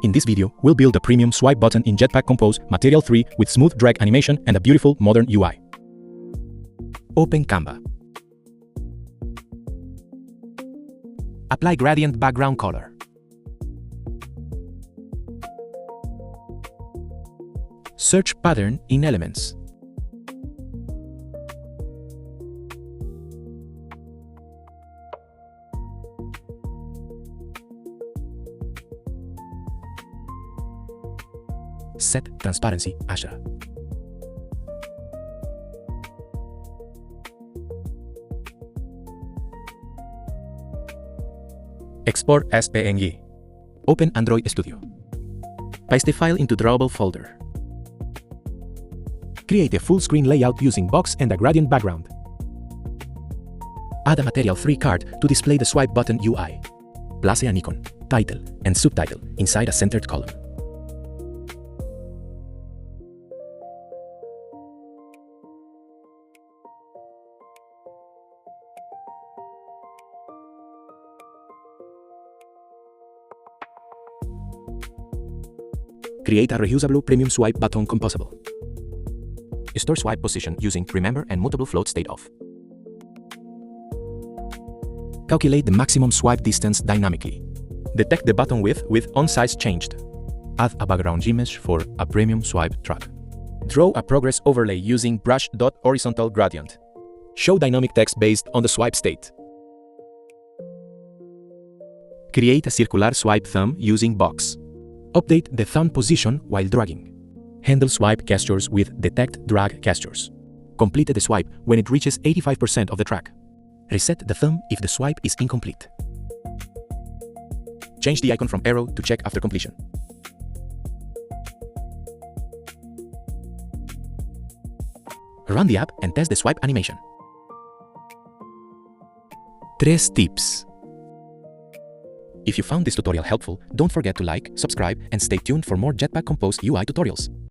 In this video, we'll build a premium swipe button in Jetpack Compose Material 3 with smooth drag animation and a beautiful modern UI. Open Canva. Apply gradient background color. Search pattern in Elements. Set transparency Asha. Export as PNG. Open Android Studio. Paste the file into drawable folder. Create a full screen layout using box and a gradient background. Add a Material 3 card to display the swipe button UI. Place an icon, title, and subtitle inside a centered column. Create a reusable premium swipe button composable. Store swipe position using remember and mutable float state of. Calculate the maximum swipe distance dynamically. Detect the button width with on size changed. Add a background image for a premium swipe track. Draw a progress overlay using brush.horizontal gradient. Show dynamic text based on the swipe state. Create a circular swipe thumb using box. Update the thumb position while dragging. Handle swipe gestures with detect drag gestures. Complete the swipe when it reaches 85% of the track. Reset the thumb if the swipe is incomplete. Change the icon from arrow to check after completion. Run the app and test the swipe animation. 3 tips. If you found this tutorial helpful, don't forget to like, subscribe, and stay tuned for more Jetpack Compose UI tutorials.